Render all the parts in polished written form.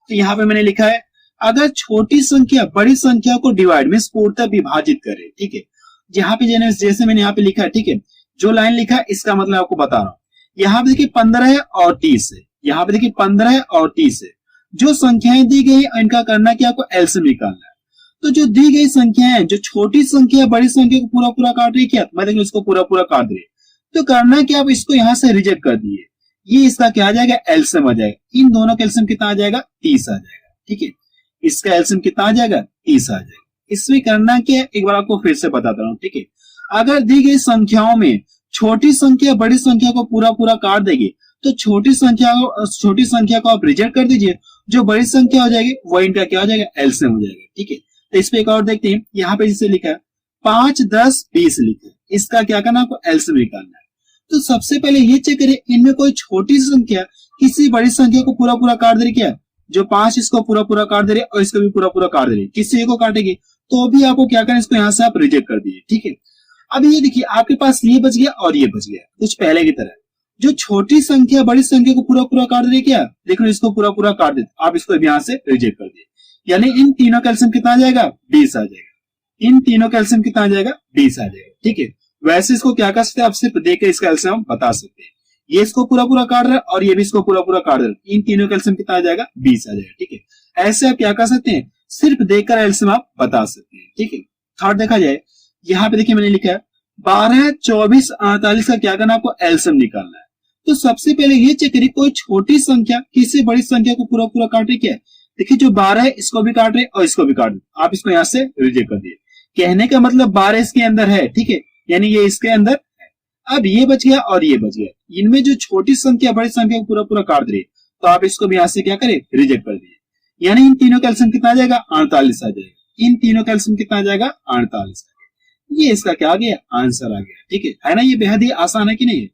तो यहाँ पे मैंने लिखा है अगर छोटी संख्या बड़ी संख्या को डिवाइड में पूर्णतः विभाजित करे, ठीक है। यहाँ पे जैसे मैंने यहाँ पे लिखा है, ठीक है, जो लाइन लिखा है इसका मतलब आपको बता रहा हूँ। यहाँ पे देखिए 15 है और 30 है, यहाँ पे देखिए 15 है और 30 है। जो संख्याएं दी गई इनका करना क्या, आपको एलसीएम निकालना है। तो जो दी गई संख्याएं, जो छोटी संख्या बड़ी संख्या को पूरा पूरा काट रही है क्या, मैं देखिए इसको पूरा पूरा काट रही है, तो करना क्या, आप इसको यहाँ से रिजेक्ट कर दिए, ये इसका क्या आ जाएगा, एलसीएम आ जाएगा। इन दोनों का एलसीएम कितना आ जाएगा, 30 आ जाएगा, ठीक है। इसका एलसीएम कितना आ जाएगा, 30 आ जाएगा। इसमें करना क्या है, एक बार आपको फिर से बताता हूँ, ठीक है। अगर दी गई संख्याओं में छोटी संख्या बड़ी संख्या को पूरा पूरा काट देगी, तो छोटी संख्या को आप रिजेक्ट कर दीजिए, जो बड़ी संख्या हो जाएगी वो इनका क्या हो जाएगा, एलसीएम हो जाएगा, ठीक है। तो इस पे एक और देखते हैं, यहाँ पे जिसे लिखा है 5, 10, 20 लिखा है, इसका क्या करना, आपको एलसीएम निकालना है। तो सबसे पहले ये चेक करें इनमें कोई छोटी संख्या किसी बड़ी संख्या को पूरा पूरा काट दे रही क्या, जो 5 इसको पूरा पूरा काट दे रही है और इसको भी पूरा पूरा काट दे रही है, किसी को काटेगी तो भी आपको क्या करना, इसको यहाँ से आप रिजेक्ट कर दीजिए, ठीक है। अब ये देखिए आपके पास ये बच गया और ये बच गया, कुछ पहले की तरह। जो छोटी संख्या बड़ी संख्या को पूरा पूरा काट दे रही है क्या, देखो इसको पूरा पूरा काट दे, आप इसको यहाँ से रिजेक्ट कर दिए, यानी इन तीनों का एलसीएम कितना आ जाएगा, 20 आ जाएगा। इन तीनों का एलसीएम कितना आ जाएगा, 20 आ जाएगा, ठीक है। वैसे इसको क्या कर सकते हैं, आप सिर्फ देख के इसका एलसीएम हम बता सकते हैं। ये इसको पूरा पूरा काट रहा है और ये भी इसको पूरा पूरा काट रहा है, इन तीनों का एलसीएम कितना आ जाएगा, 20 आ जाएगा, ठीक है। ऐसे आप क्या कर सकते हैं, सिर्फ देखकर एलसीएम आप बता सकते हैं, ठीक है। थर्ड देखा जाए, यहाँ पे देखिए मैंने लिखा है 12, 24, 48 का क्या करना, आपको एलसीएम निकालना है। तो सबसे पहले ये चेक करिए कोई छोटी संख्या किसी बड़ी संख्या को पूरा पूरा काट रही क्या है। देखिए जो 12 है इसको भी काट रहे और इसको भी काट रहे, आप इसको यहाँ से रिजेक्ट कर दिए। कहने का मतलब 12 इसके अंदर है, ठीक है, यानी ये इसके अंदर है। अब ये बच गया और ये बच गया, इनमें जो छोटी संख्या बड़ी संख्या को पूरा पूरा काट रही है, तो आप इसको भी यहाँ से क्या करें, रिजेक्ट कर दिए। यानी इन तीनों का एलसीएम कितना आ जाएगा, 48 आ जाएगा। इन तीनों का एलसीएम कितना आ जाएगा, 48 आ जाएगा। ये इसका क्या आ गया, आंसर आ गया, ठीक है ना। ये बेहद ही आसान है कि नहीं है।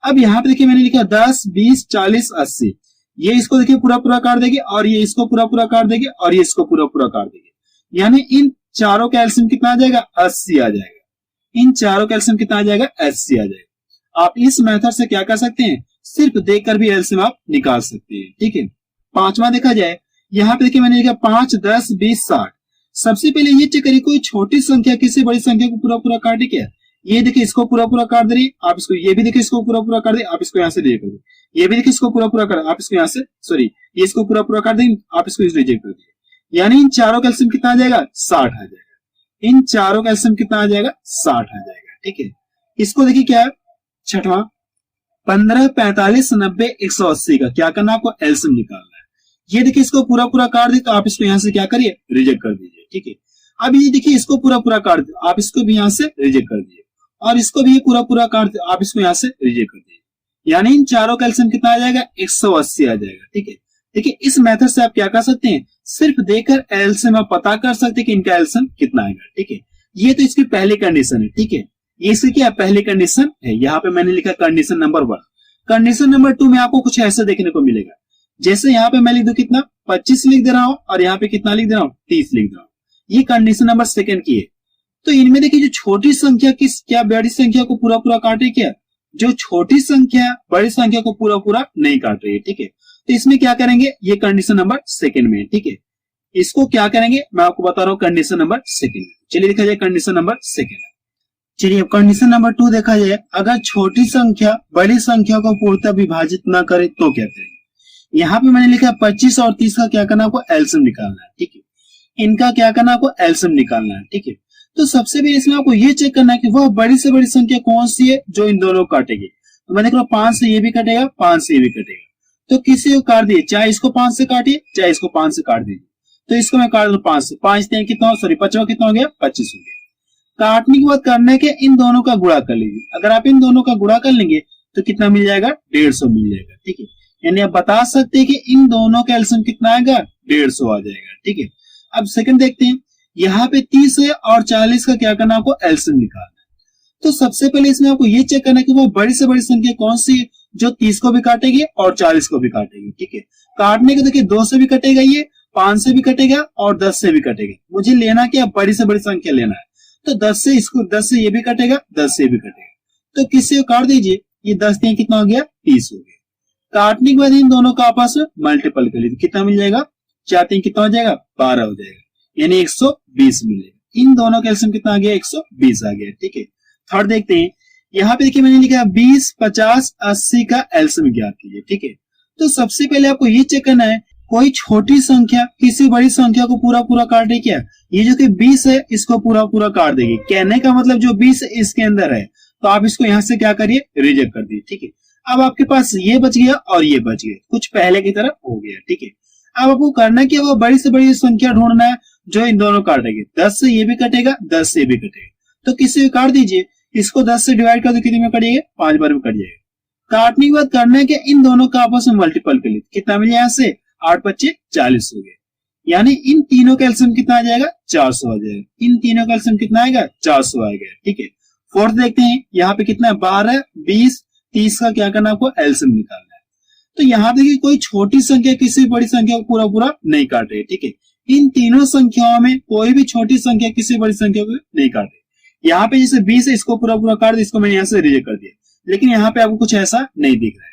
अब यहाँ पे देखिए मैंने लिखा 10, 20, 40, 80, ये इसको देखिए पूरा पूरा काट देगी और ये इसको पूरा पूरा काट देगी और ये इसको पूरा पूरा काट देगी, यानी इन चारों का एलसीएम कितना आ जाएगा, 80 आ जाएगा। इन चारों का एलसीएम कितना आ जाएगा, 80 आ जाएगा। आप इस मेथड से क्या कर सकते हैं, सिर्फ देखकर भी एलसीएम आप निकाल सकते हैं, ठीक है। पांचवा देखा जाए, यहाँ पे देखिए मैंने लिखा 5, 10, 20, 60। सबसे पहले ये चेक करिए कोई छोटी संख्या किसी बड़ी संख्या को पूरा पूरा काटे क्या, ये देखिए इसको पूरा पूरा काट दे रही, आप इसको, ये भी देखिए इसको पूरा पूरा काट दे, आप इसको यहाँ से रिजेक्ट कर दिए। ये भी देखिए इसको पूरा पूरा कर, आप इसको यहाँ से, सॉरी, ये इसको पूरा पूरा काट देंगे, आप इसको रिजेक्ट कर दिए। यानी इन चारों का एलसीएम कितना आ जाएगा, 60 आ जाएगा। इन चारों का एलसीएम कितना आ जाएगा, 60 आ जाएगा, ठीक है। इसको देखिए क्या है, छठवां 15, 45, 90, 180 का क्या करना, आपको एलसीएम निकालना है। ये देखिए इसको पूरा पूरा काट दे, तो आप इसको यहाँ से क्या करिए, रिजेक्ट कर दीजिए, ठीक है। अब ये देखिए इसको पूरा पूरा काट दे, आप इसको भी यहाँ से रिजेक्ट कर दीजिए और इसको भी ये पूरा पूरा काट दे, आप इसको यहाँ से रिजेक्ट कर दीजिए। यानी इन चारों का एलसीएम कितना आ जाएगा, 180 आ जाएगा, ठीक है। देखिए इस मेथड से आप क्या कर सकते हैं, सिर्फ देखकर एलसीएम आप पता कर सकते हैं कि इनका एलसीएम कितना आएगा, ठीक है। ये तो इसकी पहली कंडीशन है, ठीक है। ये इसकी क्या पहली कंडीशन है, यहाँ पे मैंने लिखा कंडीशन नंबर 1। कंडीशन नंबर 2 में आपको कुछ ऐसा देखने को मिलेगा, जैसे यहाँ पे मैं लिख दूं कितना, 25 लिख दे रहा हूं और यहाँ पे कितना लिख दे रहा हूं, 30 लिख दे रहा हूं। ये कंडीशन नंबर 2 की है। तो इनमें देखिए जो छोटी संख्या किस क्या बड़ी संख्या को पूरा पूरा काटे क्या, जो छोटी संख्या बड़ी संख्या को पूरा पूरा नहीं काट रही है, ठीक है। तो इसमें क्या करेंगे, ये कंडीशन नंबर 2 में, ठीक है। इसको क्या करेंगे मैं आपको बता रहा हूँ, कंडीशन नंबर 2 में। चलिए देखा जाए कंडीशन नंबर 2। चलिए अब कंडीशन नंबर 2 देखा जाए, अगर छोटी संख्या बड़ी संख्या को पूर्णतः विभाजित न करे तो क्या करेंगे। यहाँ पे मैंने लिखा 25 और 30 का क्या करना, आपको एलसीएम निकालना है, ठीक है। इनका क्या करना, आपको एलसीएम निकालना है, ठीक है। तो सबसे पहले इसमें आपको ये चेक करना है कि वह बड़ी से बड़ी संख्या कौन सी है जो इन दोनों को काटेगी। तो मैं देख रहा हूँ 5 से ये भी कटेगा, 5 से ये भी कटेगा, तो किसी को काट दिए, चाहे इसको 5 से काटिए चाहे इसको 5 से काट दीजिए। तो इसको मैं काट दूं 5 से, 5 3 कितना, सॉरी 5 कितना हो गया, 25 हो गया। काटने के बाद करना के इन दोनों का गुणा कर लीजिए। अगर आप इन दोनों का गुणा कर लेंगे तो कितना मिल जाएगा, 150 मिल जाएगा, ठीक है। यानी आप बता सकते हैं कि इन दोनों का एलसीएम कितना आएगा, 150 आ जाएगा, ठीक है। अब सेकंड देखते हैं, यहाँ पे 30 है और 40 का क्या करना, आपको एलसीएम निकालना है। तो सबसे पहले इसमें आपको ये चेक करना है कि वो बड़ी से बड़ी संख्या कौन सी है जो 30 को भी काटेगी और 40 को भी काटेगी, ठीक है। काटने के देखिए 2 से भी कटेगा, ये 5 से भी कटेगा और 10 से भी कटेगा। मुझे लेना क्या, बड़ी से बड़ी संख्या लेना है। तो 10 से इसको, 10 से ये भी कटेगा, 10 से भी कटेगा, तो किससे काट दीजिए, ये 10 3 कितना हो गया, 30 हो गया। काटने के बाद इन दोनों का आपस में मल्टीपल कर लीजिए, कितना मिल जाएगा, 4 3 कितना हो जाएगा 12 हो जाएगा, यानी 120 मिलेगा। इन दोनों का एलसीएम कितना आ गया 120 आ गया, ठीक है। थर्ड देखते हैं, यहाँ पे देखिए मैंने लिखा है 20 50 80 का एलसीएम ज्ञात कीजिए, ठीक है। तो सबसे पहले आपको ये चेक करना है कोई छोटी संख्या किसी बड़ी संख्या को पूरा पूरा काट रही क्या। ये जो कि 20 है इसको पूरा पूरा काट देगी, कहने का मतलब जो 20 इसके अंदर है, तो आप इसको यहां से क्या करिए रिजेक्ट कर दिए, ठीक है। अब आपके पास ये बच गया और ये बच गया, कुछ पहले की तरह हो गया, ठीक है। अब आपको करना क्या, वो बड़ी से बड़ी संख्या ढूंढना है जो इन दोनों काटेगी। 10 से ये भी कटेगा 10 से ये भी कटेगा, तो किसी भी काट दीजिए। इसको 10 से डिवाइड कर दो, कितने में कटेगा 5 बार में कट जाएगा। काटने के बाद करना है कि इन दोनों का आपस में मल्टीपल कर लीजिए, कितना मिले यहाँ से 8 25 40 हो गया, यानी इन तीनों का एलसीएम कितना आ जाएगा 400 आ जाएगा। इन तीनों का एलसीएम कितना आएगा 400 आएगा, ठीक है। फोर्थ देखते हैं, यहाँ पे कितना है 12 20 30 का क्या करना आपको एलसीएम निकालना है। तो यहाँ देखिए कोई छोटी संख्या किसी बड़ी संख्या को पूरा पूरा नहीं काट रही, ठीक है। इन तीनों संख्याओं में कोई भी छोटी संख्या किसी बड़ी संख्या को नहीं काट रही। यहाँ पे जैसे 20 है इसको पूरा पूरा काट दिया, इसको मैंने यहाँ से रिजेक्ट कर दिया, लेकिन यहाँ पे आपको कुछ ऐसा नहीं दिख रहा है।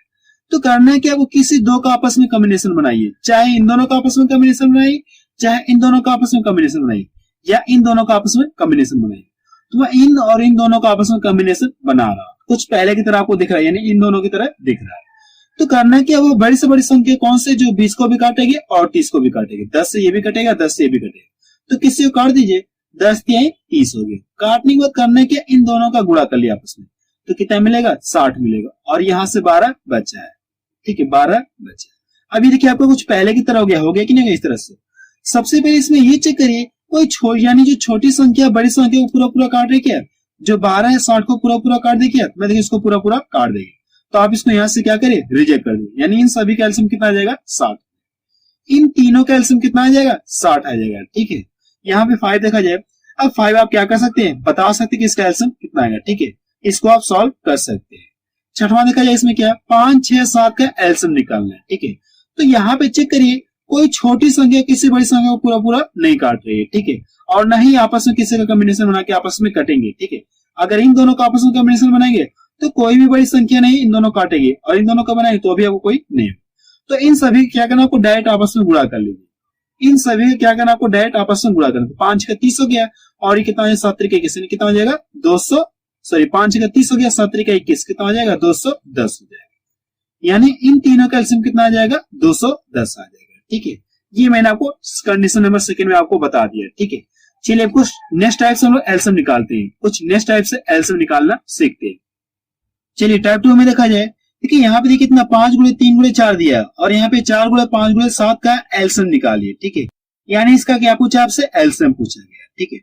तो करना है कि आपको किसी दो का आपस में कॉम्बिनेशन बनाइए, चाहे इन दोनों का आपस में कॉम्बिनेशन बनाइए, चाहे इन दोनों का आपस में कॉम्बिनेशन बनाइए, या इन दोनों का आपस में कॉम्बिनेशन बनाइए। तो मैं इन और इन दोनों का आपस में कॉम्बिनेशन बना रहा हूं, कुछ पहले की तरह आपको दिख रहा है, यानी इन दोनों की तरह दिख रहा है। तो करना है कि वो बड़ी से बड़ी संख्या कौन से जो 20 को भी काटेगी और 30 को भी काटेगी, 10 से ये भी कटेगा 10 से ये भी कटेगा, तो किसी को काट दीजिए, 10 तिहाई 30 हो गया। काटने के बाद करना है कि इन दोनों का गुणा कर लिया आपस में, तो कितना मिलेगा 60 मिलेगा, और यहाँ से 12 बचा है, ठीक है 12 बचा। अभी देखिए आपको कुछ पहले की तरह हो गया कि नहीं इस तरह से। सबसे पहले इसमें ये चेक करिए कोई यानी जो छोटी संख्या बड़ी संख्या को पूरा पूरा काट रही क्या, जो 12 है 60 को पूरा पूरा काट देगी क्या, मैं देखिए इसको पूरा पूरा काट देगी, तो आप इसको यहां से क्या करिए रिजेक्ट कर दीजिए, यानी इन सभी का एलसीएम कितना आ जाएगा 60। इन तीनों का एलसीएम कितना आ जाएगा 60 आ जाएगा, ठीक है। यहाँ पे 5 देखा जाए, अब 5 आप क्या कर सकते हैं बता सकते हैं कि इसका एलसीएम कितना आएगा, ठीक है, इसको आप सॉल्व कर सकते हैं। छठवां देखा जाए, इसमें क्या 5 6 7 का एलसीएम निकालना है, ठीक है। तो यहाँ पे चेक करिए कोई छोटी संख्या किसी बड़ी संख्या को पूरा पूरा नहीं काट रही है, ठीक है, और न ही आपस में किसी का कॉम्बिनेशन बना के आपस में कटेंगे, ठीक है। अगर इन दोनों का आपस में कॉम्बिनेशन बनाएंगे तो कोई भी बड़ी संख्या नहीं इन दोनों काटेगी, और इन दोनों का बनाएंगे तो भी आपको कोई नहीं। तो इन सभी क्या करना आपको डायरेक्ट आपस में गुणा कर लीजिए, इन सभी क्या करना आपको डायरेक्ट आपस में गुणा करना। 5 का 30 हो गया, और ये कितना 7 के कितना हो जाएगा 200, सॉरी 5 का 30 हो गया, 7 का 21 कितना हो जाएगा 210 हो जाएगा, यानी इन तीनों का एलसीएम कितना आ जाएगा 210 आ जाएगा, ठीक है। ये मैंने आपको कंडीशन नंबर सेकंड में आपको बता दिया, ठीक है। चलिए कुछ नेक्स्ट टाइप से हम लोग एलसीएम निकालते हैं, कुछ नेक्स्ट टाइप से एलसीएम निकालना सीखते हैं। चलिए टाइप 2 में देखा जाए, देखिए यहाँ पे देखिए कितना 5 गुणे 3 गुणे 4 दिया है, और यहाँ पे 4 गुणे 5 गुणे 7 का एलसीएम निकालिए, ठीक है। यानी इसका क्या पूछा आपसे एलसीएम पूछा गया, ठीक है।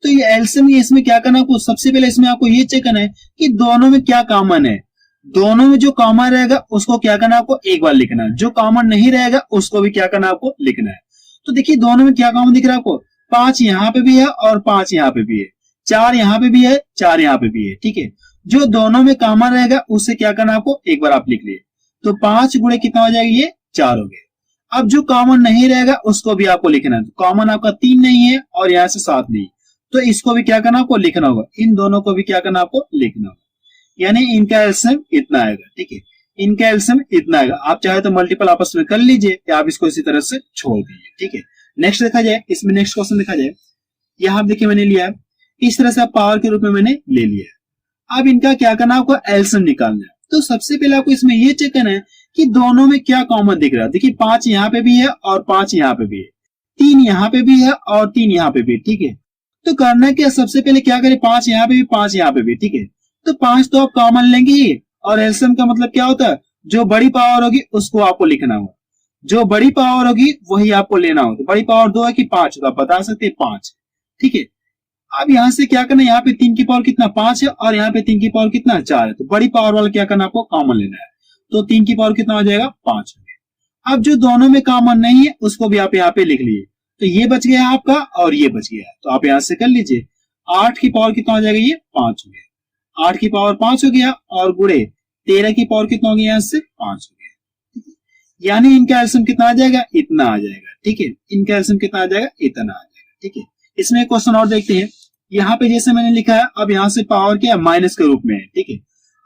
तो ये एलसीएम इसमें क्या करना आपको, सबसे पहले इसमें आपको ये चेक करना है कि दोनों में क्या कॉमन है। दोनों में जो कॉमन रहेगा उसको क्या करना आपको एक बार लिखना है, जो कॉमन नहीं रहेगा उसको भी क्या करना आपको लिखना है। तो देखिए दोनों में क्या कॉमन दिख रहा है आपको, 5 यहाँ पे भी है और 5 यहाँ पे भी है, 4 यहाँ पे भी है 4 यहाँ पे भी है, ठीक है। जो दोनों में कॉमन रहेगा उससे क्या करना आपको एक बार आप लिख लिए, तो 5 गुणे कितना हो जाएगा ये 4 हो गया। अब जो कॉमन नहीं रहेगा उसको भी आपको लिखना है, कॉमन आपका 3 नहीं है और यहाँ से 7 नहीं, तो इसको भी क्या करना आपको लिखना होगा, इन दोनों को भी क्या करना आपको लिखना होगा, यानी इनका एलसीएम इतना आएगा, ठीक है। इनका एलसीएम इतना आएगा, आप चाहे तो मल्टीपल आपस में कर लीजिए या आप इसको इसी तरह से छोड़ दीजिए, ठीक है। नेक्स्ट देखा जाए, इसमें नेक्स्ट क्वेश्चन देखा जाए, यहाँ देखिए मैंने लिया इस तरह से आप पावर के रूप में मैंने ले लिया। अब इनका क्या करना है आपको एलसीएम निकालना है। तो सबसे पहले आपको इसमें ये चेक करना है कि दोनों में क्या कॉमन दिख रहा है। देखिए 5 यहाँ पे भी है और 5 यहाँ पे भी है, 3 यहाँ पे भी है और 3 यहाँ पे भी, ठीक है। तो करना क्या, सबसे पहले क्या करें 5 यहाँ पे भी 5 यहाँ पे भी, ठीक है। तो 5 तो आप कॉमन लेंगे ही, और एलसीएम का मतलब क्या होता है, जो बड़ी पावर होगी उसको आपको लिखना होगा, जो बड़ी पावर होगी वही आपको लेना होगा। तो बड़ी पावर 2 है कि 5, तो आप बता सकते हैं 5, ठीक है। अब यहां से क्या करना है, यहाँ पे 3 की पावर कितना 5 है और यहाँ पे 3 की पावर कितना 4 है, तो बड़ी पावर वाला क्या करना आपको कॉमन लेना है, तो 3 की पावर कितना हो जाएगा 5 हो गया। अब जो दोनों में कॉमन नहीं है उसको भी आप यहाँ पे लिख लीजिए, तो ये बच गया आपका और ये बच गया, तो आप यहाँ से कर लीजिए। 8 की पावर कितना हो जाएगा, ये 5 हो गया, 8 की पावर 5 हो गया, और गुणे 13 की पावर कितना हो गया, यहाँ से 5 हो गया, यानी इनका एलसीएम कितना आ जाएगा, इतना आ जाएगा, ठीक है। इनका एलसीएम कितना आ जाएगा, इतना आ जाएगा, ठीक है। इसमें एक क्वेश्चन और देखते हैं, यहाँ पे जैसे मैंने लिखा है, अब यहाँ से पावर क्या माइनस के रूप में है, ठीक है।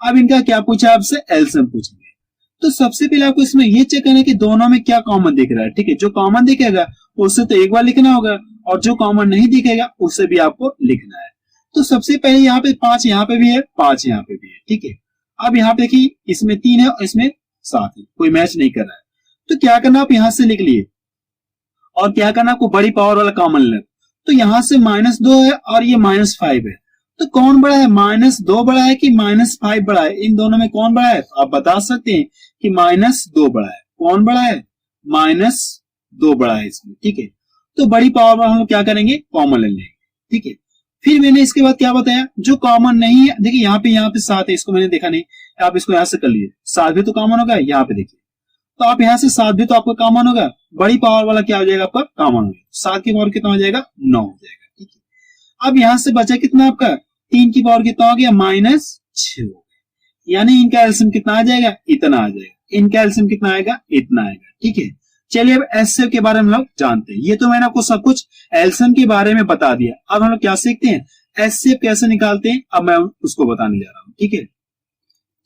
अब इनका क्या पूछा आपसे एलसीएम पूछेंगे, तो सबसे पहले आपको इसमें ये चेक करना है कि दोनों में क्या कॉमन दिख रहा है, ठीक है। जो कॉमन दिखेगा उससे तो एक बार लिखना होगा, और जो कॉमन नहीं दिखेगा उससे भी आपको लिखना है। तो सबसे पहले यहाँ पे 5 यहाँ पे भी है, 5 यहाँ पे भी है, ठीक है। अब यहाँ पे देखिए इसमें 3 है और इसमें 7 है, कोई मैच नहीं कर रहा है। तो क्या करना, आप यहां से लिख लिए और क्या करना, आपको बड़ी पावर वाला कॉमन लेना। तो यहां से -2 है और ये -5 है, तो कौन बड़ा है, -2 बड़ा है कि -5 बड़ा है, इन दोनों में कौन बड़ा है? तो आप बता सकते हैं कि -2 बड़ा है। कौन बड़ा है? -2 बड़ा है इसमें, ठीक है। तो बड़ी पावर में हम लोग क्या करेंगे, कॉमन ले लेंगे, ठीक है। फिर मैंने इसके बाद क्या बताया, जो कॉमन नहीं है, देखिए यहाँ पे 7 है, इसको मैंने देखा नहीं, आप इसको यहां से कर लिए, 7 भी तो कॉमन होगा, यहाँ पे देखिए, तो आप यहां से 7 भी तो आपका कॉमन होगा, बड़ी पावर वाला क्या हो जाएगा आपका, कॉमन हो जाएगा। 7 की पावर कितना हो जाएगा, 9 हो जाएगा, ठीक है। अब यहां से बचा कितना आपका, 3 की पावर कितना हो गया, -6 हो गया, यानी इनका एलसीएम कितना आ जाएगा, इतना आ जाएगा। इनका एलसीएम कितना आएगा, इतना आएगा, ठीक है। चलिए अब एचसीएफ के बारे में हम लोग जानते हैं। ये तो मैंने आपको सब कुछ एलसीएम के बारे में बता दिया। अब हम लोग क्या सीखते हैं, एचसीएफ कैसे निकालते हैं, अब मैं उसको बताने जा रहा हूं, ठीक है।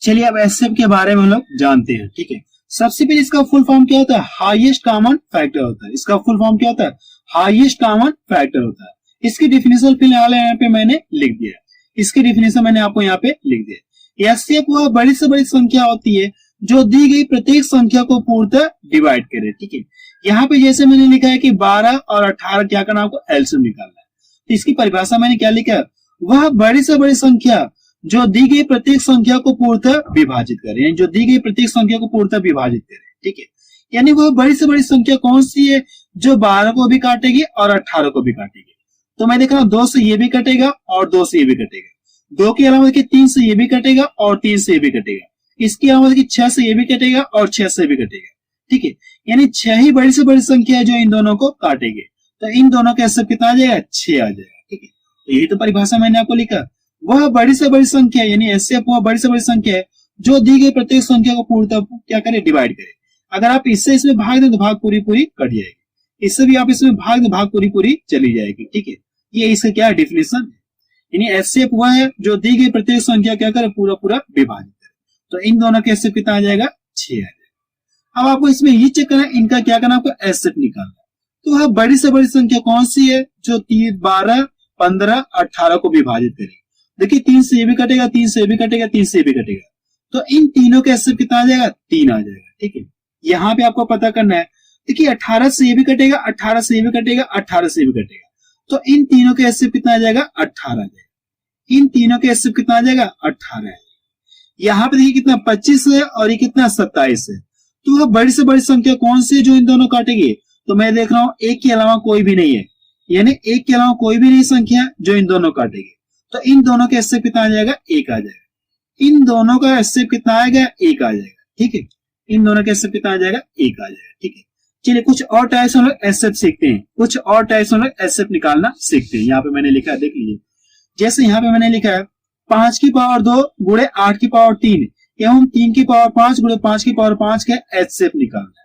चलिए अब एचसीएफ के बारे में हम लोग जानते हैं, ठीक है। सबसे पहले इसका फुल फॉर्म क्या होता है, हाईएस्ट कॉमन फैक्टर होता है। इसका फुल फॉर्म क्या होता है, हाईएस्ट कॉमन फैक्टर होता है। इसकी डिफिनेशन फिलहाल यहाँ पे मैंने लिख दिया, इसकी डिफिनेशन मैंने आपको यहाँ पे लिख दिया। एचसीएफ वह बड़ी से बड़ी संख्या होती है जो दी गई प्रत्येक संख्या को पूर्णतः डिवाइड करे, ठीक है। यहाँ पे जैसे मैंने लिखा है कि 12 और 18 क्या करना, आपको एलसीएम निकालना है। तो इसकी परिभाषा मैंने क्या लिखा है, वह बड़ी से बड़ी संख्या जो दी गई प्रत्येक संख्या को पूर्णतः विभाजित करे, यानी जो दी गई प्रत्येक संख्या को पूर्णतः विभाजित करे, ठीक है। यानी वह बड़ी से बड़ी संख्या कौन सी है, जो 12 को भी काटेगी और 18 को भी काटेगी। तो मैं देख रहा हूं 2 से ये भी कटेगा और 2 से ये भी कटेगा, 2 के अलावा देखिए 3 से ये भी कटेगा और 3 से ये भी कटेगा, इसके अलावा देखिए 6 से ये भी कटेगा और 6 से भी कटेगा, ठीक है। यानी 6 ही बड़ी से बड़ी संख्या है जो इन दोनों को काटेगी। तो इन दोनों का एचसीएफ कितना आ जाएगा, 6 आ जाएगा, ठीक है। तो यही तो परिभाषा मैंने आपको लिखा, वह बड़ी से बड़ी संख्या यानी एचसीएफ वह बड़ी से बड़ी संख्या है जो दी गई प्रत्येक संख्या को पूर्णतः क्या करे, डिवाइड करे। अगर आप इससे इसमें भाग दें तो भाग पूरी पूरी कट जाएगी, इससे भी आप इसमें भाग दें भाग पूरी पूरी चली जाएगी, ठीक है। ये इसका क्या डिफिनेशन है, यानी एचसीएफ वह है जो दी गई प्रत्येक संख्या क्या करे, पूरा पूरा विभाजित करे। तो इन दोनों के एचसीएफ कितना आ जाएगा, 6 आ जाएगा। अब आपको इसमें ये चेक करना, इनका क्या करना, आपको एचसीएफ निकालना। तो वह बड़ी से बड़ी संख्या कौन सी है जो 12, 15, 18 को विभाजित करेगी। देखिए 3 से ये भी कटेगा, 3 से ये भी कटेगा, 3 से ये भी कटेगा, तो इन तीनों का एचसीएफ कितना आ जाएगा, 3 आ जाएगा, ठीक है। यहाँ पे आपको पता करना है, देखिए 18 से ये भी कटेगा, 18 से ये भी कटेगा, 18 से ये भी कटेगा, तो इन तीनों का एचसीएफ कितना आ जाएगा, 18 आ जाएगा। इन तीनों का एचसीएफ कितना आ जाएगा, 18 है। यहाँ पे देखिए कितना 25 है और ये कितना 27 है। तो वह बड़ी से बड़ी संख्या कौन सी है जो इन दोनों काटेगी, तो मैं देख रहा हूं 1 के अलावा कोई भी नहीं है, यानी 1 के अलावा कोई भी नहीं संख्या जो इन दोनों काटेगी। तो इन दोनों का एचसीएफ कितना आ जाएगा, 1 आ जाएगा। इन दोनों का एचसीएफ कितना आएगा, 1 आ जाएगा, ठीक है। इन दोनों का एचसीएफ कितना आ जाएगा, 1 आ जाएगा, ठीक है। चलिए कुछ और टाइप्स हम लोग एचसीएफ सीखते हैं, कुछ और टाइप्स हम लोग एचसीएफ निकालना सीखते हैं। यहाँ पे मैंने लिखा है, देख लीजिए, जैसे यहाँ पे मैंने लिखा है 5 की पावर 2 गुणे 8 की पावर 3 एवं 3 की पावर 5 गुणे 5 की पावर 5 का एचसीएफ निकालना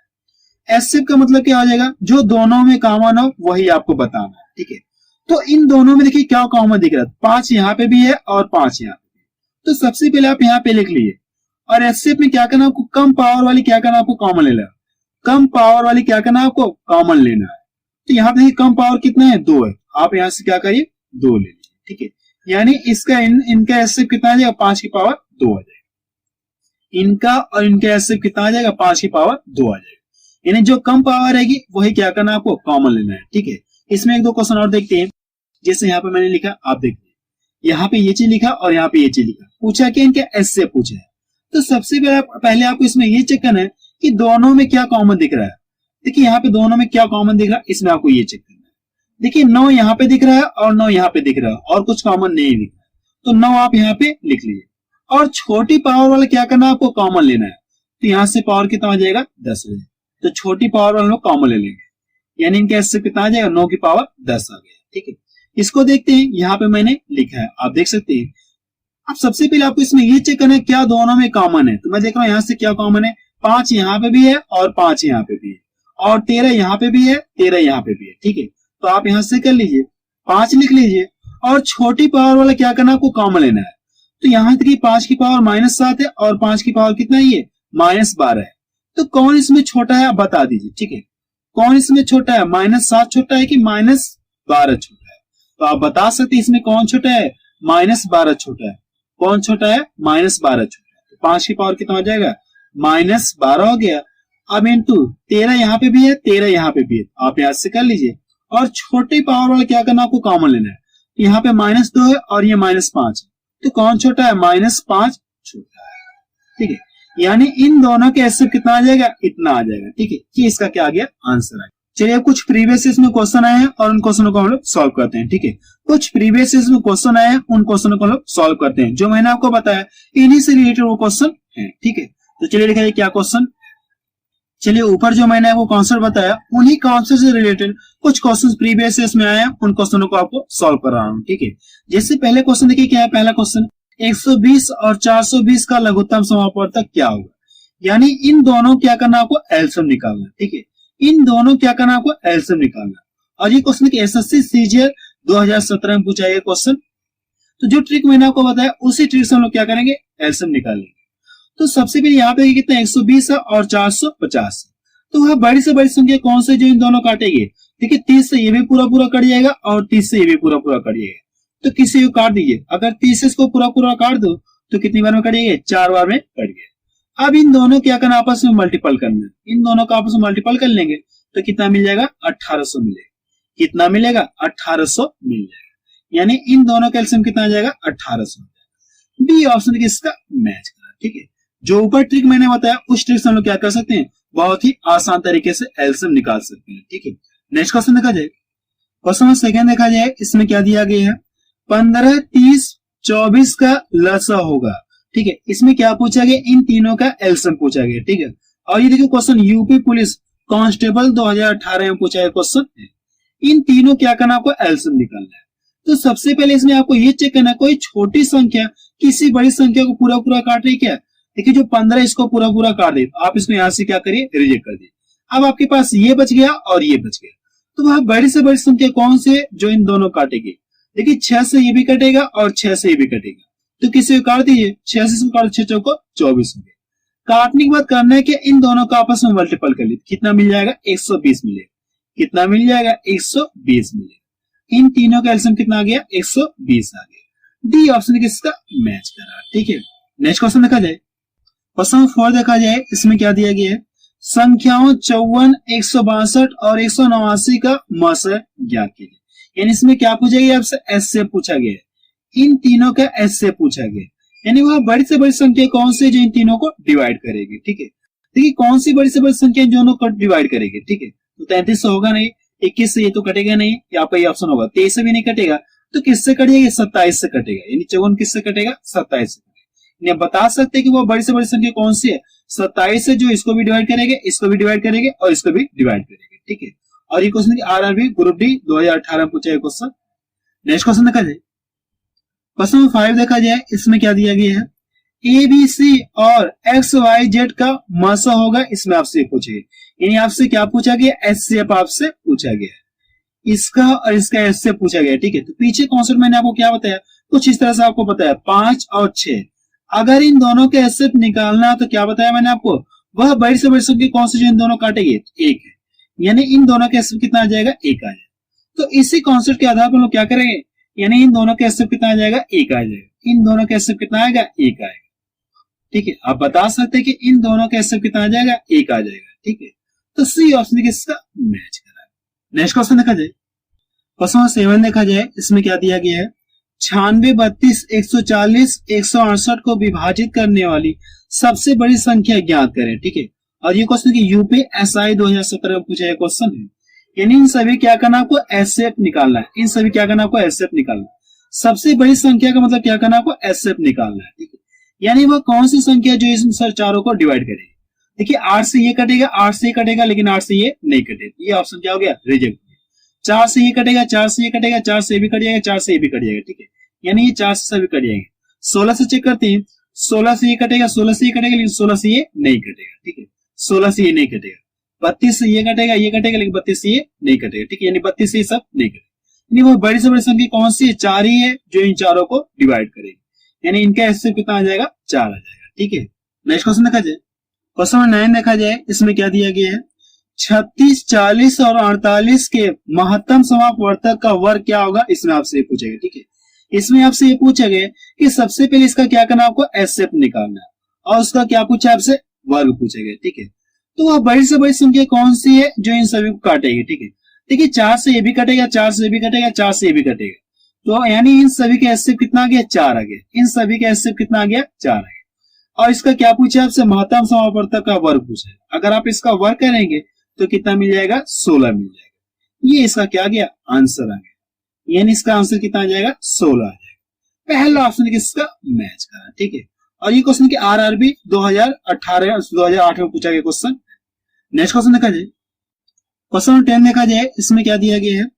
है। एचसीएफ का मतलब क्या हो जाएगा, जो दोनों में कॉमन हो वही आपको बताना है, ठीक है। तो इन दोनों में देखिए क्या कॉमन दिख रहा है, 5 यहाँ पे भी है और 5 यहाँ पे भी है। तो सबसे पहले आप यहाँ पे लिख लीजिए, और एचसीएफ में क्या करना, आपको कम पावर वाली क्या करना, आपको कॉमन लेना है। कम पावर वाली क्या करना, आपको कॉमन लेना है। तो यहाँ पे देखिए कम पावर कितना है, 2 है, आप यहाँ से क्या करिए, 2 ले लीजिए, ठीक है। यानी इसका इनका एचसीएफ कितना आ जाएगा, 5 की पावर 2 आ जाएगा। इनका और इनका एचसीएफ कितना आ जाएगा, 5 की पावर 2 आ जाएगा। यानी जो कम पावर रहेगी वही क्या करना, आपको कॉमन लेना है, ठीक है। इसमें 1-2 क्वेश्चन और देखते हैं। जैसे यहाँ पे मैंने लिखा, आप देखिए यहाँ पे ये चीज लिखा और यहाँ पे ये चीज लिखा, पूछा कि इनके एचसीएफ पूछा है। तो सबसे पहले आपको इसमें ये चेक करना है कि दोनों में क्या कॉमन दिख रहा है। देखिए यहाँ पे दोनों में क्या कॉमन दिख रहा है, इसमें आपको ये चेक करना है। देखिए 9 यहाँ पे दिख रहा है और 9 यहाँ पे दिख रहा है और कुछ कॉमन नहीं दिख रहा है, तो 9 आप यहाँ पे लिख लीजिए। और छोटी पावर वाला क्या करना है, आपको कॉमन लेना है। तो यहाँ से पावर कितना आ जाएगा, 10 हो जाएगा। तो छोटी पावर वाला लोग कॉमन ले लेंगे, यानी इनके एचसीएफ कितना आ जाएगा, 9 की पावर 10 आ गया, ठीक है। इसको देखते हैं, यहाँ पे मैंने लिखा है, आप देख सकते हैं। अब सबसे पहले आपको इसमें ये चेक करना है क्या दोनों में कॉमन है। तो मैं देख रहा हूँ यहाँ से क्या कॉमन है, 5 यहाँ पे भी है और 5 यहाँ पे भी है और 13 यहाँ पे भी है, 13 यहाँ पे भी है, ठीक है। तो आप यहाँ से कर लीजिए, 5 लिख लीजिए। और छोटी पावर वाला क्या करना, आपको कॉमन लेना है। तो यहाँ देखिए 5 की पावर -7 है और 5 की पावर कितना है, ये -12 है। तो कौन इसमें छोटा है आप बता दीजिए, ठीक है। कौन इसमें छोटा है, -7 छोटा है कि -12 छोटा है? तो आप बता सकते हैं इसमें कौन छोटा है, -12 छोटा है। कौन छोटा है, -12 छोटा है। तो 5 की पावर कितना हो जाएगा, -12 हो गया। अब इंटू 13 यहाँ पे भी है, 13 यहाँ पे भी है, आप याद से कर लीजिए। और छोटे पावर वाला क्या करना, आपको कॉमन लेना है। यहाँ पे -2 है और ये -5 है, तो कौन छोटा है, -5 छोटा है, ठीक है। यानी इन दोनों के एसएफ कितना आ जाएगा, इतना आ जाएगा, ठीक है। ये इसका क्या आ गया, आंसर है। चलिए अब कुछ प्रीवियस इसमें क्वेश्चन आए हैं और उन क्वेश्चनों को हम लोग सॉल्व करते हैं, ठीक है। कुछ प्रीवियस इसमें क्वेश्चन आए हैं, उन क्वेश्चनों को हम लोग सॉल्व करते हैं। जो मैंने आपको बताया इन्हीं से रिलेटेड वो क्वेश्चन है, ठीक है। तो चलिए लिखा जाए क्या क्वेश्चन। चलिए ऊपर जो मैंने आपको कॉन्सेप्ट बताया उन्हीं कॉन्सेप्ट से रिलेटेड कुछ क्वेश्चन प्रीवियस इसमें आए हैं, उन क्वेश्चनों को आपको सॉल्व कर रहा हूं, ठीक है। जैसे पहले क्वेश्चन देखिए क्या है, पहला क्वेश्चन 120 और 420 का लघुत्तम समापवर्तक क्या होगा। यानी इन दोनों क्या करना, आपको एलसीएम निकालना, ठीक है। इन दोनों क्या करना, आपको एलसीएम निकालना। और ये क्वेश्चन एसएससी सीजीएल 2017 में पूछा गया क्वेश्चन। तो जो ट्रिक मैंने आपको बताया उसी ट्रिक से हम लोग क्या करेंगे, एलसीएम निकालेंगे। तो सबसे पहले यहाँ पे कितना 120 है और 450 है। तो वह बड़ी से बड़ी संख्या कौन से जो इन दोनों काटेंगे। देखिए 30 से ये भी पूरा पूरा कट जाएगा और 30 से ये भी पूरा पूरा कट जाएगा। तो किसी को काट दीजिए। अगर 30 से इसको पूरा पूरा काट दो तो कितनी बार में कटेगा, 4 बार में कट गया। अब इन दोनों क्या करना, आपस में मल्टीपल करना है। इन दोनों का आपस में मल्टीपल कर लेंगे तो कितना मिल जाएगा, 1800 मिलेगा। कितना मिलेगा, 1800 मिल जाएगा। यानी इन दोनों का एलसीएम कितना आ जाएगा, 1800। बी ऑप्शन इसका मैच करा, ठीक है। जो ऊपर ट्रिक मैंने बताया उस ट्रिक से हम लोग क्या कर सकते हैं, बहुत ही आसान तरीके से एलसीएम निकाल सकते हैं, ठीक है। नेक्स्ट क्वेश्चन देखा जाए, क्वेश्चन सेकंड देखा जाए, इसमें क्या दिया गया है, 15, 30, 24 का लसा होगा, ठीक है। इसमें क्या पूछा गया, इन तीनों का एलसीएम पूछा गया, ठीक है। और ये देखिए क्वेश्चन यूपी पुलिस कांस्टेबल 2018 में पूछा गया क्वेश्चन है। इन तीनों क्या करना, आपको एलसीएम निकालना है। तो सबसे पहले इसमें आपको ये चेक करना है कोई छोटी संख्या किसी बड़ी संख्या को पूरा पूरा काट रही क्या। देखिए जो 15 इसको पूरा पूरा काट दे, आप इसको यहां से क्या करिए, रिजेक्ट कर दिए। अब आपके पास ये बच गया और ये बच गया। तो वह बड़ी से बड़ी संख्या कौन से जो इन दोनों काटेगी। देखिए 6 से ये भी कटेगा और 6 से ये भी कटेगा। तो किसी को काट दीजिए, 6 से इसको काट, 6 चौको 24 हो गया। काटने के बाद करना है कि इन दोनों का आपस में मल्टीपल कर लीजिए। कितना मिल जाएगा, 120 मिलेगा। कितना मिल जाएगा, 120 मिलेगा। इन तीनों का एलसीएम कितना आ गया, 120 आ गया। डी ऑप्शन किसका मैच कर रहा है, ठीक है। नेक्स्ट क्वेश्चन देखा जाए, क्वेश्चन 4 देखा जाए, इसमें क्या दिया गया है, संख्याओं 54, 162 और 189 का मसर ज्ञात कीजिए। यानी इसमें क्या पूछा गया, आपसे एस से पूछा गया है। इन तीनों का एस से पूछा गया, यानी वह बड़ी से बड़ी संख्या कौन सी जो इन तीनों को डिवाइड करेगी, ठीक है। देखिए कौन सी बड़ी से बड़ी संख्या दोनों को डिवाइड करेगी, ठीक है। तो 33 से होगा नहीं, 21 से ये तो कटेगा नहीं, यहाँ पर ऑप्शन होगा। 23 से भी नहीं कटेगा, तो किससे कटेगा, 27 से कटेगा। यानी 54 किससे कटेगा, 27 से। आप बता सकते हैं कि वो बड़ी से बड़ी संख्या कौन सी है, 27 से, जो इसको भी डिवाइड करेंगे, इसको भी डिवाइड करेंगे और इसको भी डिवाइड करेंगे, ठीक है। और ये क्वेश्चन आरआरबी ग्रुप डी 2018 में पूछा गया क्वेश्चन। नेक्स्ट क्वेश्चन देखा जाए, क्वेश्चन 5 देखा जाए, इसमें क्या दिया गया है, ए बी सी और एक्स वाई जेड का मसा होगा। इसमें आपसे पूछे, यानी आपसे क्या पूछा गया, एस से आपसे पूछा गया है। इसका और इसका एस से पूछा गया, ठीक है। तो पीछे कॉन्सेप्ट मैंने आपको क्या बताया, कुछ इस तरह से आपको बताया 5 और 6। अगर इन दोनों के एसएफ निकालना तो क्या बताया मैंने आपको, वह बड़ी से बड़ी संख्या कौन सी जो इन दोनों काटेगी, एक है। यानी इन दोनों के एसएफ कितना आ जाएगा, एक आ जाएगा। तो इसी कॉन्सेप्ट के आधार पर हम लोग क्या करेंगे, यानी इन दोनों के एसएफ कितना आ जाएगा, एक आ जाएगा। इन दोनों के एसएफ कितना आएगा, एक आएगा, ठीक है। आप बता सकते हैं कि इन दोनों के एसएफ कितना आ जाएगा, एक आ जाएगा, ठीक है। तो सी ऑप्शन इसका मैच करा है। नेक्स्ट क्वेश्चन देखा जाए, क्वेश्चन 7 देखा जाए, इसमें क्या दिया गया है, 96, 32, 140, 168 को विभाजित करने वाली सबसे बड़ी संख्या ज्ञात करें, ठीक है। और ये क्वेश्चन की यूपीएसआई 2017 में पूछा गया क्वेश्चन है। यानी इन सभी क्या करना, आपको एसएफ निकालना है। इन सभी क्या करना, आपको एसएफ निकालना है। सबसे बड़ी संख्या का मतलब क्या करना, आपको एसएफ निकालना है, ठीक है। यानी वह कौन सी संख्या जो इन सर चारों को डिवाइड करेगी। देखिए 8 से ये कटेगा, 8 से ये कटेगा, लेकिन 8 से ये नहीं कटेगा। ये ऑप्शन क्या हो गया, रिजेक्ट। 4 से ये कटेगा, 4 से ये कटेगा, 4 से ये भी कट जाएगा, 4 से ये भी कट जाएगा, ठीक है। यानी ये 4 से सभी कट जाएंगे। 16 से चेक करते हैं, 16 से ये कटेगा, 16 से ये कटेगा, लेकिन 16 से ये नहीं कटेगा, ठीक है। 16 से ये नहीं कटेगा। 32 से ये कटेगा, ये कटेगा, लेकिन 32 से ये नहीं कटेगा, ठीक है। यानी 32 से ये सब नहीं कटेगा। यानी वो बड़ी से बड़ी संख्या कौन सी है, 4 ही है जो इन चारों को डिवाइड करेगी। यानी इनका एसएफ कितना आ जाएगा, 4 आ जाएगा, ठीक है। नेक्स्ट क्वेश्चन देखा जाए, क्वेश्चन नंबर 9 देखा जाए, इसमें क्या दिया गया है, 36, 40 और 48 के महत्तम समापवर्तक का वर्ग क्या होगा, इसमें आपसे ये पूछेगा। ठीक है, इसमें आपसे ये पूछेगा कि सबसे पहले इसका क्या करना, आपको एचसीएफ निकालना है और उसका क्या पूछा आपसे, वर्ग पूछेगा। ठीक है, तो वह बड़ी से बड़ी संख्या कौन सी है जो इन सभी को काटेगी। ठीक है, देखिए 4 से ये भी कटेगा, 4 से ये भी कटेगा, 4 से ये भी कटेगा, तो यानी इन सभी का एचसीएफ कितना आ गया, 4 आ गया। इन सभी का एचसीएफ कितना आ गया, 4 आ गया। और इसका क्या पूछा आपसे, महत्तम समापवर्तक का वर्ग पूछा है। अगर आप इसका वर्ग करेंगे तो कितना मिल जाएगा, 16 मिल जाएगा। ये इसका क्या गया, आंसर आ गया, यानी इसका आंसर कितना आ जाएगा, 16 आ जाएगा। पहला ऑप्शन किसका मैच करा। ठीक है, और ये क्वेश्चन के आरआरबी 2018-2008 में पूछा गया क्वेश्चन। नेक्स्ट क्वेश्चन देखा जाए, क्वेश्चन 10 देखा जाए, इसमें क्या दिया गया है,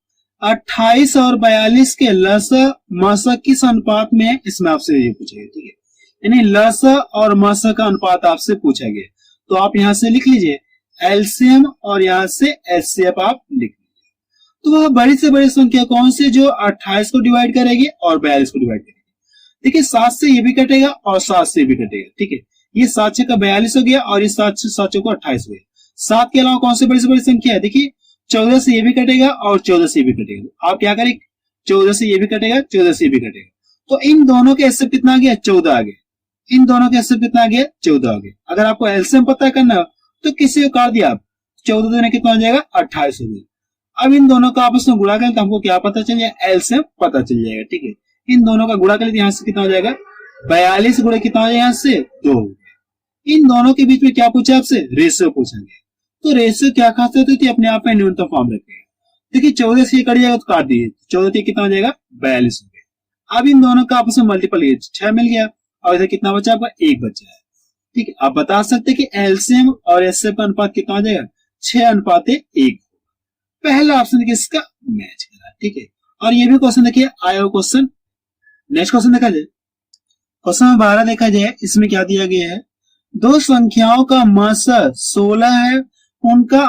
28 और 42 के लसा मसा किस अनुपात में है, इसमें आपसे ये पूछेगा। ठीक है, यानी लसा और मसा का अनुपात आपसे पूछा गया, तो आप यहां से लिख लीजिए एलसीएम और यहां से एचसीएफ आप लिख लीजिए। तो वह बड़ी से बड़ी संख्या कौन सी जो 28 को डिवाइड करेगी और 42 को डिवाइड करेगी। देखिए 7 से ये भी कटेगा और 7 से भी कटेगा। ठीक है, ये 7 6 का 42 हो गया और ये 7 से 7 को 28 हो गया। 7 के अलावा कौन सी बड़ी से बड़ी संख्या है, देखिए 14 से ये भी कटेगा और 14 से ये भी कटेगा। आप क्या करें, 14 से ये भी कटेगा, 14 से ये भी कटेगा, तो इन दोनों के एचसीएफ कितना आ गया, 14 आ गया। इन दोनों के एचसीएफ कितना आ गया, 14 आ गया। अगर आपको एलसीएम पता करना हो तो किसी को काट दिया आप, 14 दूनी कितना हो जाएगा, 28 हो गया। अब इन दोनों का आपस में गुणा करें तो हमको क्या पता चल जाएगा, एलसीएम पता चल जाएगा। ठीक है, इन दोनों का गुणा करें तो यहाँ से कितना हो जाएगा, 42 गुणा कितना हो जाएगा, यहाँ से 2 हो गया। इन दोनों के बीच में क्या पूछा आपसे, रेशियो पूछा गया। तो रेशियो क्या खासियत होती है, अपने आप में न्यूनतम फॉर्म रखेगा। देखिए 14 से ये कट जाएगा तो काट दीजिए, 14 कितना हो जाएगा, 42 हो गया। अब इन दोनों का आपस में मल्टीपल 6 मिल गया और इधर कितना बचा, आपका 1 बचा है। ठीक है, आप बता सकते हैं कि एलसीएम और एचसीएफ का अनुपात कितना हो जाएगा, 6:1। पहला ऑप्शन किसका मैच करा। ठीक है, और ये भी क्वेश्चन देखिए आया क्वेश्चन। नेक्स्ट क्वेश्चन देखा जाए, क्वेश्चन नंबर 12 देखा जाए, इसमें क्या दिया गया है, दो संख्याओं का मसा 16 है, उनका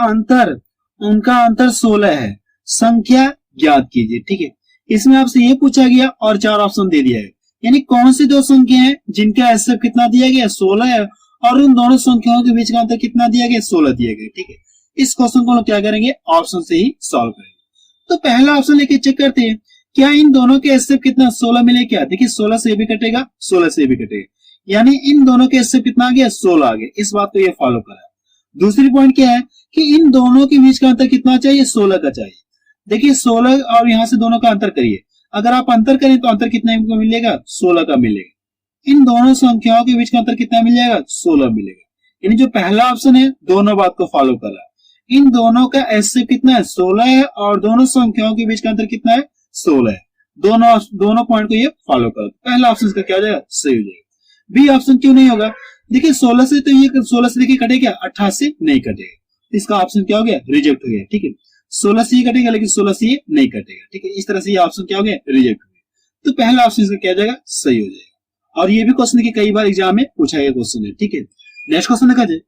अंतर 16 है, संख्या ज्ञात कीजिए। ठीक है, इसमें आपसे ये पूछा गया और 4 ऑप्शन दे दिया है, यानी कौन सी दो संख्या है जिनका एचसीएफ कितना दिया गया, 16 है, और उन दोनों संख्याओं के बीच का अंतर कितना दिया गया, 16 दिया गया। ठीक है, इस क्वेश्चन को हम लोग क्या करेंगे, ऑप्शन से ही सॉल्व करेंगे। तो पहला ऑप्शन लेके चेक करते हैं, क्या इन दोनों के एचसीएफ कितना 16 मिले क्या, देखिए 16 से भी कटेगा, 16 से भी कटेगा, यानी इन दोनों के एचसीएफ कितना आ गया, 16 आ गया। इस बात को ये फॉलो करा। दूसरी पॉइंट क्या है कि इन दोनों के बीच का अंतर कितना चाहिए, 16 का चाहिए। देखिए 16 और यहां से दोनों का अंतर करिए, अगर आप अंतर करें तो अंतर कितना मिलेगा, 16 का मिलेगा। इन दोनों संख्याओं के बीच का अंतर कितना मिलेगा, 16 मिलेगा। यानी जो पहला ऑप्शन है दोनों बात को फॉलो कर रहा है। इन दोनों का एचसीएफ कितना है, 16 है, और दोनों संख्याओं के बीच का अंतर कितना है, 16 है। दोनों पॉइंट को ये फॉलो करो। पहला ऑप्शन का क्या हो जाएगा, सही हो जाएगा। बी ऑप्शन क्यों नहीं होगा, देखिए 16 से तो ये 16 से देखिए कटेगा, 28 से नहीं कटेगा, इसका ऑप्शन क्या हो गया, रिजेक्ट हो गया। ठीक है, 16 से ये कटेगा लेकिन 16 से ये नहीं कटेगा। ठीक है, इस तरह से ये ऑप्शन क्या हो गया, रिजेक्ट हो गया। तो पहला ऑप्शन इसका क्या जाएगा, सही हो जाएगा। और ये भी क्वेश्चन कई बार एग्जाम में पूछा गया क्वेश्चन है। ठीक है, नेक्स्ट क्वेश्चन देखा जाए,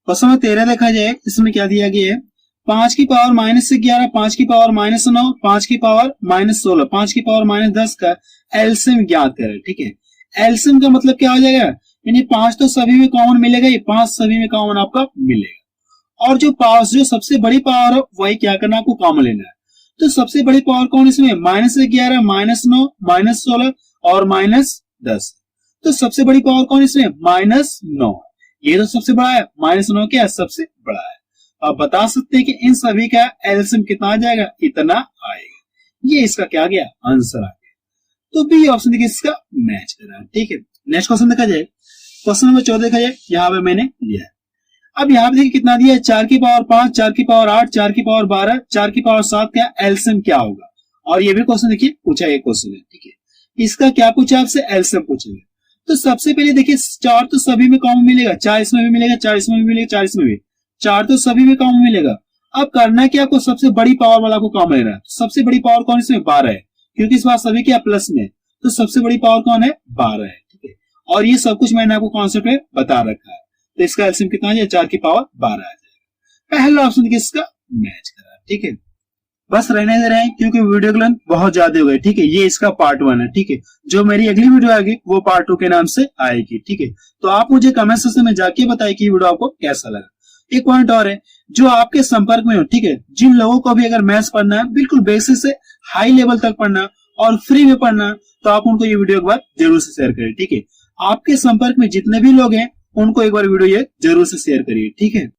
क्वेश्चन नंबर 13 देखा जाए, इसमें क्या दिया गया है, 5 की पावर -11, 5 की पावर -9, 5 की पावर -16, 5 की पावर -10 का एलसीएम ज्ञात करें। ठीक है, एलसीएम का मतलब क्या हो जाएगा, यानी 5 तो सभी में कॉमन मिलेगा, ये 5 सभी में कॉमन आपका मिलेगा। और जो सबसे बड़ी पावर है वही क्या करना, आपको कॉमन लेना है। तो सबसे बड़ी पावर कौन इसमें, -11, -9, -16 और -10। तो सबसे बड़ी पावर कौन इसमें, -9। ये तो सबसे बड़ा है, -9 क्या है, सबसे बड़ा है। आप बता सकते हैं कि इन सभी का एलसीएम कितना आ जाएगा, इतना आएगा। ये इसका क्या गया, आंसर आ गया। तो बी ऑप्शन देखिए इसका मैच कर रहा है। ठीक है, नेक्स्ट क्वेश्चन देखा जाए, क्वेश्चन नंबर 14 देखा जाए, यहाँ पे मैंने लिया है। अब यहाँ पे देखिए कितना दिया है, 4 की पावर 5, 4 की पावर 8, 4 की पावर 12, 4 की पावर 7 का एलसीएम क्या होगा। और ये भी क्वेश्चन देखिए पूछा गया क्वेश्चन है। ठीक है, इसका क्या पूछा आपसे, एलसीएम पूछेगा। तो सबसे पहले देखिए 4 तो सभी में कॉमन मिलेगा, 4 इसमें भी मिलेगा, 4 इसमें भी मिलेगा, 4 इसमें भी, 4 तो सभी में कॉमन मिलेगा। अब करना क्या, आपको सबसे बड़ी पावर वाला को कॉमन लेना है। सबसे बड़ी पावर कौन इसमें, 12 है, क्योंकि इस बार सभी क्या प्लस में, तो सबसे बड़ी पावर कौन है, 12 है। ठीक है, और ये सब कुछ मैंने आपको कॉन्सेप्ट में बता रखा है। तो इसका एलसीएम कितना है, 4 की पावर 12 आ जाएगा। पहला ऑप्शन किसका मैच करा। ठीक है, बस रहने दे रहे हैं क्योंकि वीडियो की लेंथ बहुत ज्यादा हो गई, ठीक है। ये इसका पार्ट 1 है, ठीक है। जो मेरी अगली वीडियो आएगी वो पार्ट 2 के नाम से आएगी, ठीक है। तो आप मुझे कमेंट सेक्शन में जाके बताइए कि वीडियो आपको कैसा लगा। एक पॉइंट और है, जो आपके संपर्क में हो, ठीक है, जिन लोगों को भी अगर मैथ्स पढ़ना है, बिल्कुल बेसिक से हाई लेवल तक पढ़ना और फ्री में पढ़ना, तो आप उनको ये वीडियो एक बार जरूर से शेयर करिए, ठीक है। आपके संपर्क में जितने भी लोग हैं उनको एक बार वीडियो ये जरूर से शेयर करिए, ठीक है।